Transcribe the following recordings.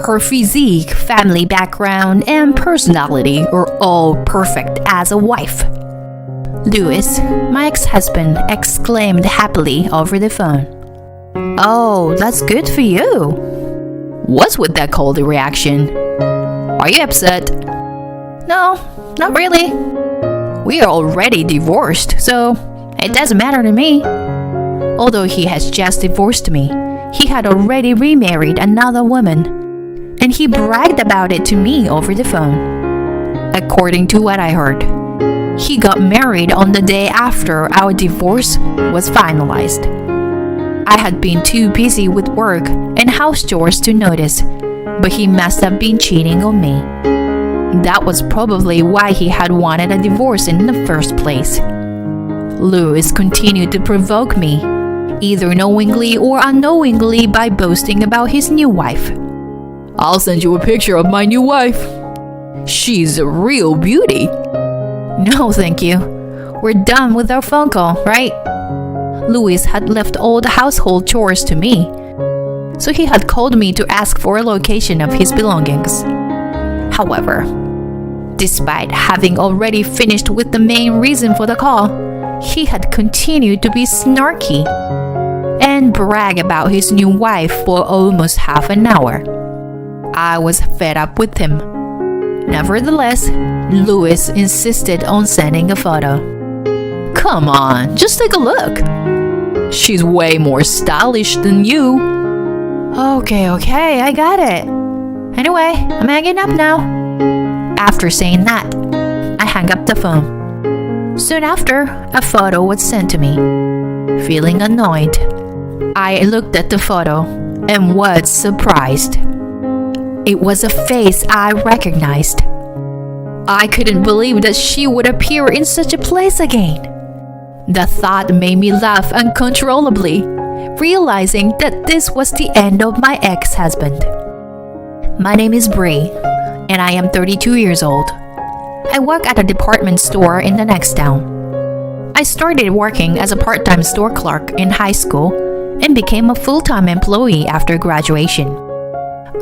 Her physique, family background, and personality are all perfect as a wife. Louis, my ex-husband, exclaimed happily over the phone. "Oh, that's good for you." What's with that cold reaction? Are you upset? No, not really. We are already divorced, so it doesn't matter to me. Although he has just divorced me, he had already remarried another woman, and he bragged about it to me over the phone. According to what I heard, he got married on the day after our divorce was finalized. I had been too busy with work and house chores to notice, but he must have been cheating on me. That was probably why he had wanted a divorce in the first place. Louis continued to provoke me, either knowingly or unknowingly, by boasting about his new wife. "I'll send you a picture of my new wife. She's a real beauty." No, thank you. We're done with our phone call, right? Louis had left all the household chores to me, so he had called me to ask for a location of his belongings. However, despite having already finished with the main reason for the call, he had continued to be snarky and brag about his new wife for almost half an hour. I was fed up with him. Nevertheless, Louis insisted on sending a photo. "Come on, just take a look. She's way more stylish than you." Okay, I got it. Anyway, I'm hanging up now. After saying that, I hung up the phone. Soon after, a photo was sent to me. Feeling annoyed, I looked at the photo and was surprised. It was a face I recognized. I couldn't believe that she would appear in such a place again. The thought made me laugh uncontrollably, realizing that this was the end of my ex-husband. My name is Bree, and I am 32 years old. I work at a department store in the next town. I started working as a part-time store clerk in high school and became a full-time employee after graduation.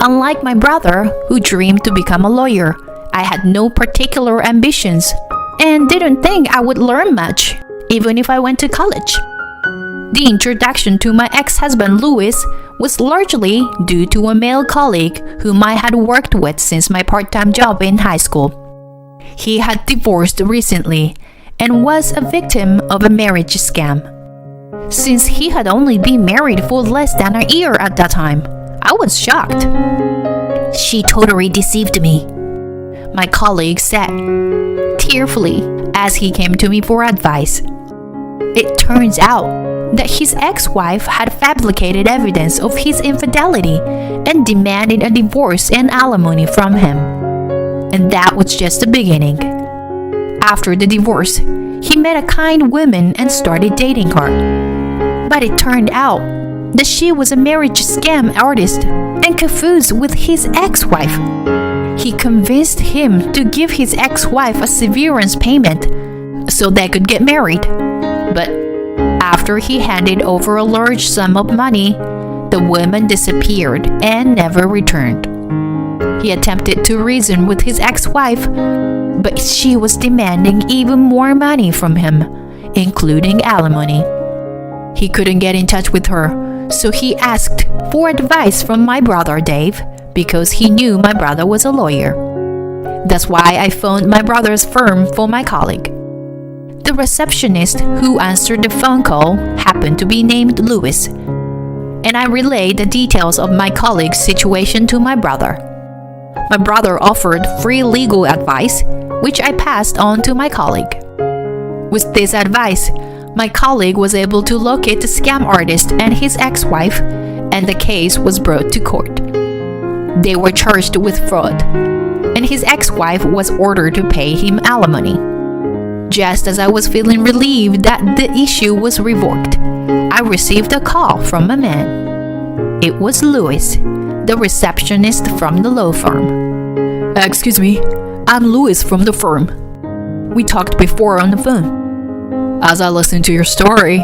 Unlike my brother, who dreamed to become a lawyer, I had no particular ambitions and didn't think I would learn much, even if I went to college. The introduction to my ex-husband Louis was largely due to a male colleague whom I had worked with since my part-time job in high school. He had divorced recently and was a victim of a marriage scam. Since he had only been married for less than a year at that time, I was shocked. "She totally deceived me," my colleague said, tearfully, as he came to me for advice. It turns out that his ex-wife had fabricated evidence of his infidelity and demanded a divorce and alimony from him. And that was just the beginning. After the divorce, he met a kind woman and started dating her. But it turned out that she was a marriage scam artist and cahoots with his ex-wife. He convinced him to give his ex-wife a severance payment so they could get married. But after he handed over a large sum of money, the woman disappeared and never returned. He attempted to reason with his ex-wife, but she was demanding even more money from him, including alimony. He couldn't get in touch with her, so he asked for advice from my brother Dave, because he knew my brother was a lawyer. That's why I phoned my brother's firm for my colleague. The receptionist who answered the phone call happened to be named Louis, and I relayed the details of my colleague's situation to my brother. My brother offered free legal advice, which I passed on to my colleague. With this advice, my colleague was able to locate the scam artist and his ex-wife, and the case was brought to court. They were charged with fraud, and his ex-wife was ordered to pay him alimony. Just as I was feeling relieved that the issue was revoked, I received a call from a man. It was Louis, the receptionist from the law firm. "Excuse me, I'm Louis from the firm. We talked before on the phone. As I listened to your story,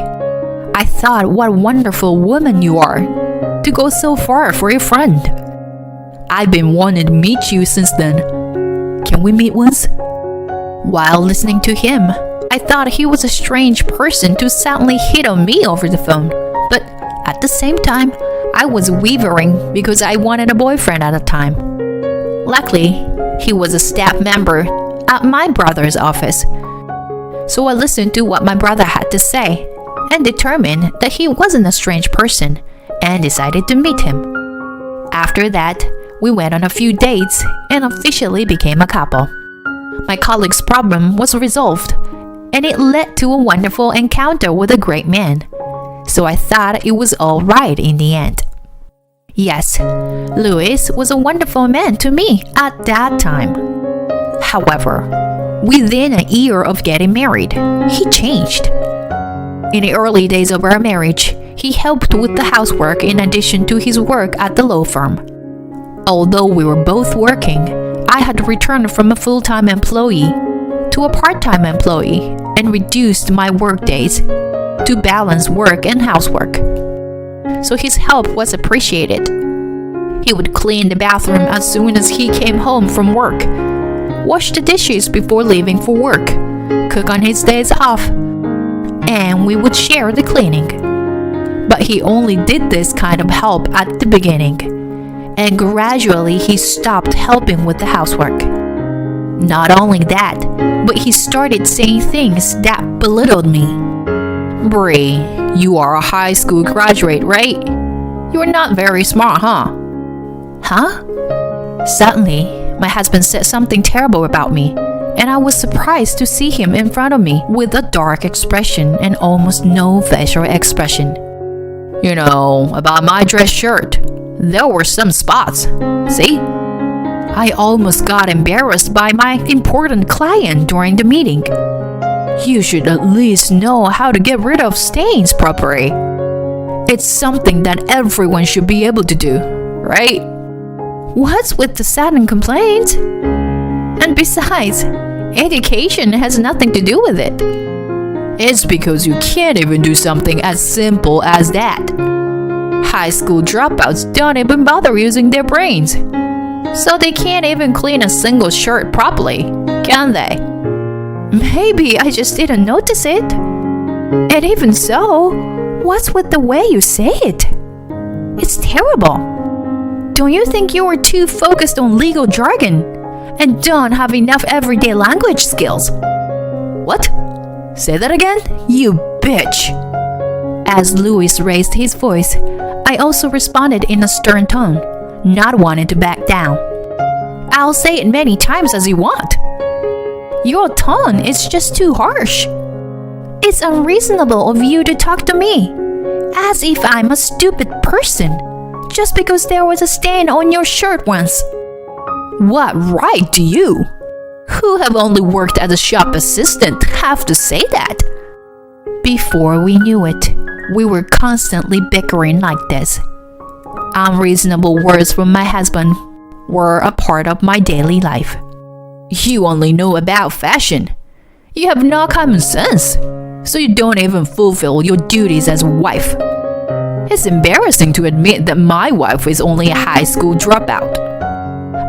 I thought what a wonderful woman you are to go so far for a friend. I've been wanting to meet you since then. Can we meet once? While listening to him, I thought he was a strange person to suddenly hit on me over the phone. But at the same time, I was wavering because I wanted a boyfriend at the time. Luckily, he was a staff member at my brother's office. So I listened to what my brother had to say and determined that he wasn't a strange person and decided to meet him. After that, we went on a few dates and officially became a couple. My colleague's problem was resolved, and it led to a wonderful encounter with a great man. So I thought it was all right in the end. Yes, Louis was a wonderful man to me at that time. However, within a year of getting married, he changed. In the early days of our marriage, he helped with the housework in addition to his work at the law firm. Although we were both working, I had returned from a full-time employee to a part-time employee and reduced my work days to balance work and housework. So his help was appreciated. He would clean the bathroom as soon as he came home from work, wash the dishes before leaving for work, cook on his days off, and we would share the cleaning. But he only did this kind of help at the beginning, and gradually he stopped helping with the housework. Not only that, but he started saying things that belittled me. Bree, you are a high school graduate, right? You're not very smart, huh? Huh? Suddenly, my husband said something terrible about me, and I was surprised to see him in front of me with a dark expression and almost no facial expression. You know, about my dress shirt, there were some spots. See? I almost got embarrassed by my important client during the meeting. You should at least know how to get rid of stains properly. It's something that everyone should be able to do, right? What's with the sudden complaints? And besides, education has nothing to do with it. It's because you can't even do something as simple as that. High school dropouts don't even bother using their brains. So they can't even clean a single shirt properly, can they? Maybe I just didn't notice it. And even so, what's with the way you say it? It's terrible. Don't you think you are too focused on legal jargon and don't have enough everyday language skills? What? Say that again? You bitch. As Louis raised his voice, I also responded in a stern tone, not wanting to back down. I'll say it many times as you want. Your tone is just too harsh. It's unreasonable of you to talk to me as if I'm a stupid person just because there was a stain on your shirt once. What right do you, who have only worked as a shop assistant, have to say that? Before we knew it, we were constantly bickering like this. Unreasonable words from my husband were a part of my daily life. You only know about fashion. You have no common sense, so you don't even fulfill your duties as a wife. It's embarrassing to admit that my wife is only a high school dropout.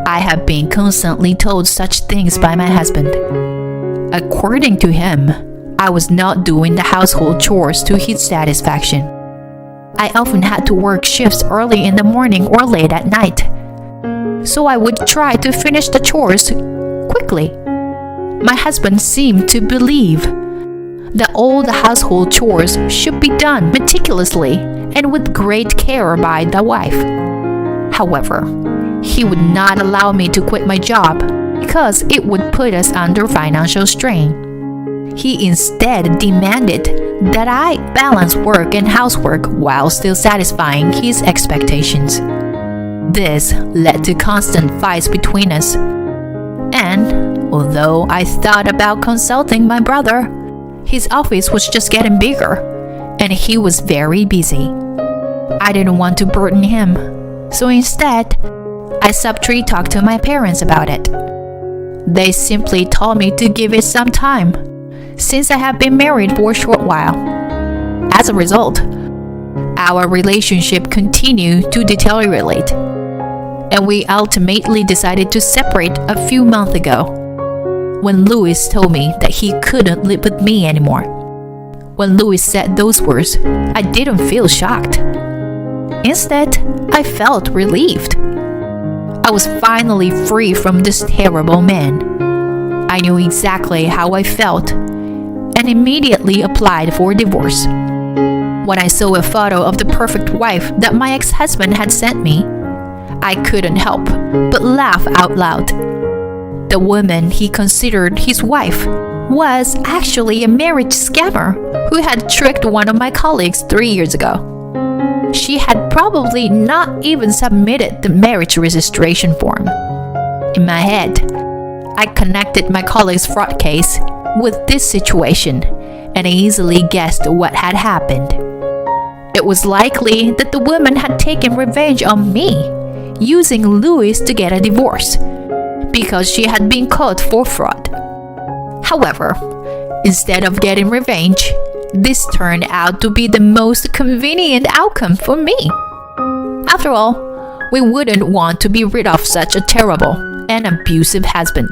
I have been constantly told such things by my husband. According to him, I was not doing the household chores to his satisfaction. I often had to work shifts early in the morning or late at night, so I would try to finish the chores quickly. My husband seemed to believe that all the household chores should be done meticulously and with great care by the wife. However, he would not allow me to quit my job because it would put us under financial strain. He instead demanded that I balance work and housework while still satisfying his expectations. This led to constant fights between us. And although I thought about consulting my brother, his office was just getting bigger, and he was very busy. I didn't want to burden him, so instead, I subtly talked to my parents about it. They simply told me to give it some time, since I have been married for a short while. As a result, our relationship continued to deteriorate. and we ultimately decided to separate a few months ago, when Louis told me that he couldn't live with me anymore. When Louis said those words, I didn't feel shocked. Instead, I felt relieved. I was finally free from this terrible man. I knew exactly how I felt and immediately applied for divorce. When I saw a photo of the perfect wife that my ex-husband had sent me, I couldn't help but laugh out loud. The woman he considered his wife was actually a marriage scammer who had tricked one of my colleagues 3 years ago. She had probably not even submitted the marriage registration form. In my head, I connected my colleague's fraud case with this situation and easily guessed what had happened. It was likely that the woman had taken revenge on me, using Louis to get a divorce, because she had been caught for fraud. However, instead of getting revenge, this turned out to be the most convenient outcome for me. After all, we wouldn't want to be rid of such a terrible and abusive husband.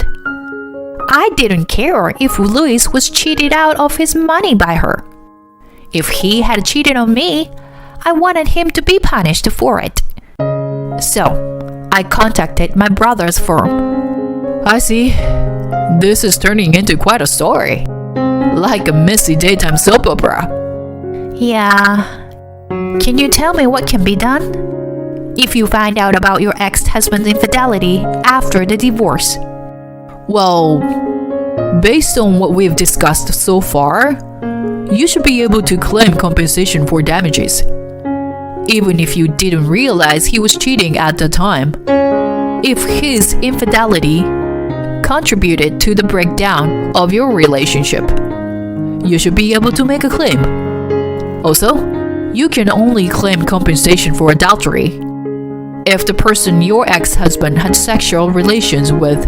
I didn't care if Louis was cheated out of his money by her. If he had cheated on me, I wanted him to be punished for it. So, I contacted my brother's firm. I see. This is turning into quite a story. Like a messy daytime soap opera. Yeah. Can you tell me what can be done if you find out about your ex-husband's infidelity after the divorce? Well, based on what we've discussed so far, you should be able to claim compensation for damages, even if you didn't realize he was cheating at the time. If his infidelity contributed to the breakdown of your relationship, you should be able to make a claim. Also, you can only claim compensation for adultery if the person your ex-husband had sexual relations with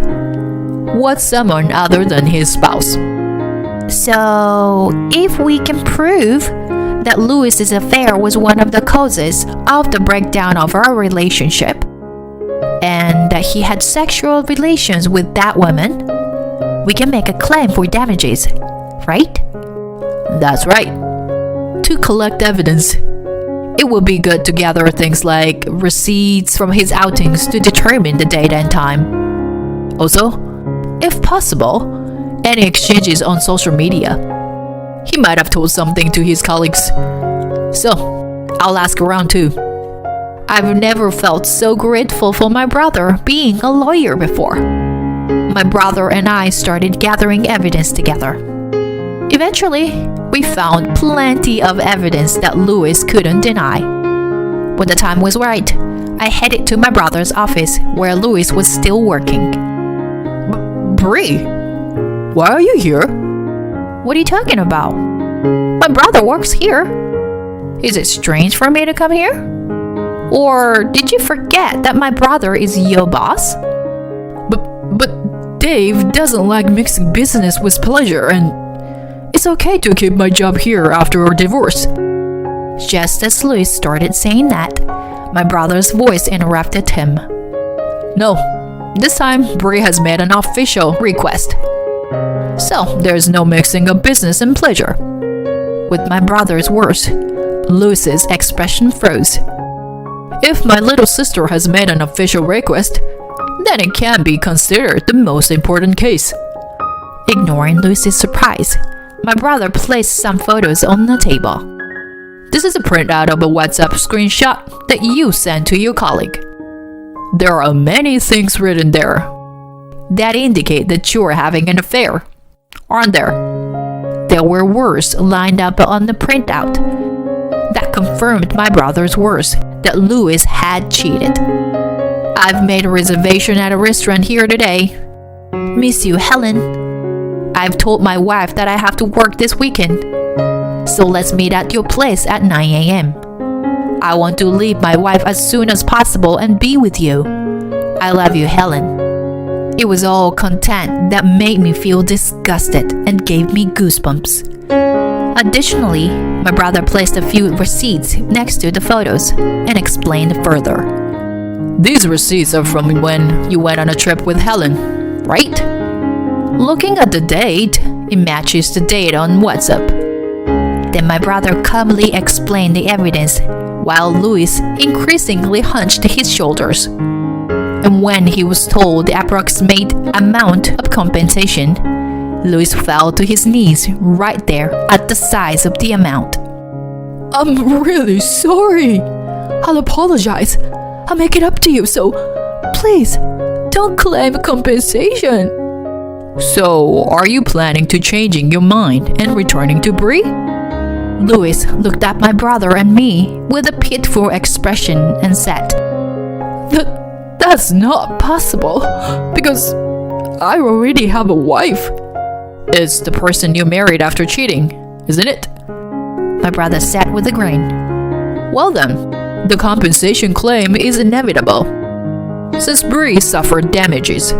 was someone other than his spouse. So, if we can prove that Louis's affair was one of the causes of the breakdown of our relationship, and that he had sexual relations with that woman, we can make a claim for damages, right? That's right. To collect evidence, it would be good to gather things like receipts from his outings to determine the date and time. Also, if possible, any exchanges on social media. He might have told something to his colleagues. So, I'll ask around too. I've never felt so grateful for my brother being a lawyer before. My brother and I started gathering evidence together. Eventually, we found plenty of evidence that Louis couldn't deny. When the time was right, I headed to my brother's office where Louis was still working. Bree, why are you here? What are you talking about? My brother works here. Is it strange for me to come here? Or did you forget that my brother is your boss? But Dave doesn't like mixing business with pleasure, and it's okay to keep my job here after our divorce. Just as Louis started saying that, my brother's voice interrupted him. No, this time Bree has made an official request. So there's no mixing of business and pleasure. With my brother's words, Louis's expression froze. If my little sister has made an official request, then it can be considered the most important case. Ignoring Louis's surprise, my brother placed some photos on the table. This is a printout of a WhatsApp screenshot that you sent to your colleague. There are many things written there that indicate that you're having an affair, aren't there? There were words lined up on the printout that confirmed my brother's words that Louis had cheated. I've made a reservation at a restaurant here today. Miss you, Helen. I've told my wife that I have to work this weekend. So let's meet at your place at 9 a.m. I want to leave my wife as soon as possible and be with you. I love you, Helen. It was all content that made me feel disgusted and gave me goosebumps. Additionally, my brother placed a few receipts next to the photos and explained further. These receipts are from when you went on a trip with Helen, right? Looking at the date, it matches the date on WhatsApp. Then my brother calmly explained the evidence, while Louis increasingly hunched his shoulders. And when he was told the approximate amount of compensation, Louis fell to his knees right there at the size of the amount. I'm really sorry. I'll apologize. I'll make it up to you, so please don't claim compensation. So, are you planning to changing your mind and returning to Bree? Louis looked at my brother and me with a pitiful expression and said, That's not possible, because I already have a wife. It's the person you married after cheating, isn't it? My brother said with a grin. Well then, the compensation claim is inevitable. Since Bree suffered damages,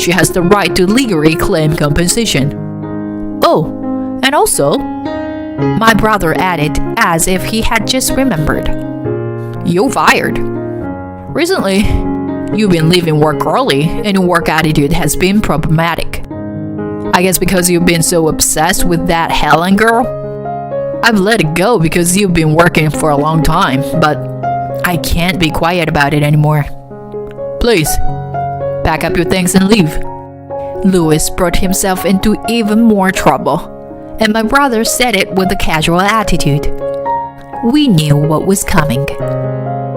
she has the right to legally claim compensation. Oh, and also, my brother added as if he had just remembered, you're fired. Recently, you've been leaving work early and your work attitude has been problematic. I guess because you've been so obsessed with that Helen girl? I've let it go because you've been working for a long time, but I can't be quiet about it anymore. Please, pack up your things and leave. Louis brought himself into even more trouble, and my brother said it with a casual attitude. We knew what was coming.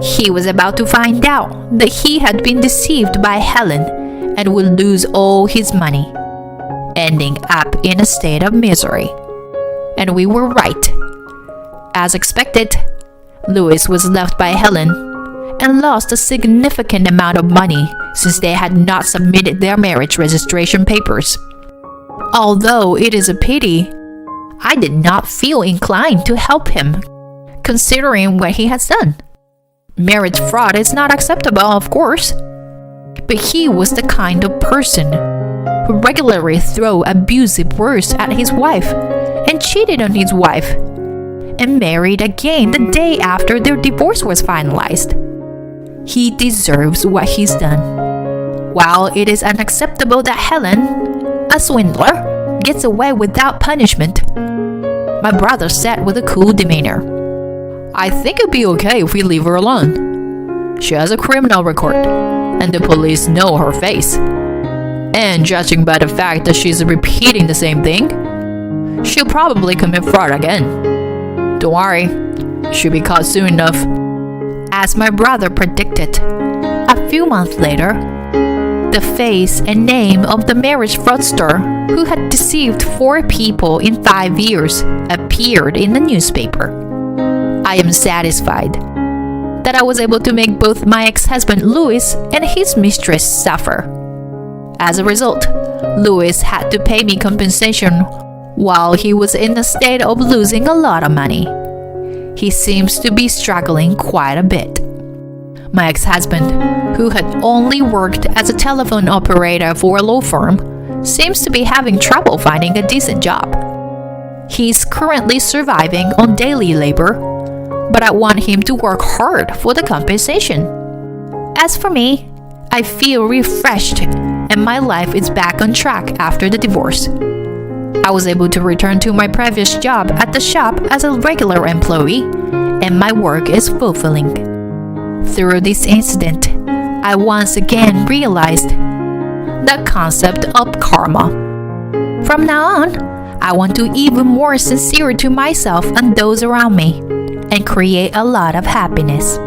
He was about to find out that he had been deceived by Helen and would lose all his money, ending up in a state of misery. And we were right. As expected, Louis was left by Helen and lost a significant amount of money since they had not submitted their marriage registration papers. Although it is a pity, I did not feel inclined to help him, considering what he has done. Marriage fraud is not acceptable, of course, but he was the kind of person who regularly threw abusive words at his wife and cheated on his wife and married again the day after their divorce was finalized. He deserves what he's done. While it is unacceptable that Helen, a swindler, gets away without punishment, my brother said with a cool demeanor, I think it'd be okay if we leave her alone. She has a criminal record, and the police know her face. And judging by the fact that she's repeating the same thing, she'll probably commit fraud again. Don't worry, she'll be caught soon enough. As my brother predicted, a few months later, the face and name of the marriage fraudster who had deceived 4 people in 5 years appeared in the newspaper. I am satisfied that I was able to make both my ex-husband Louis and his mistress suffer. As a result, Louis had to pay me compensation while he was in a state of losing a lot of money. He seems to be struggling quite a bit. My ex-husband, who had only worked as a telephone operator for a law firm, seems to be having trouble finding a decent job. He's currently surviving on daily labor, but I want him to work hard for the compensation. As for me, I feel refreshed and my life is back on track after the divorce. I was able to return to my previous job at the shop as a regular employee, and my work is fulfilling. Through this incident, I once again realized the concept of karma. From now on, I want to be even more sincere to myself and those around me, and create a lot of happiness.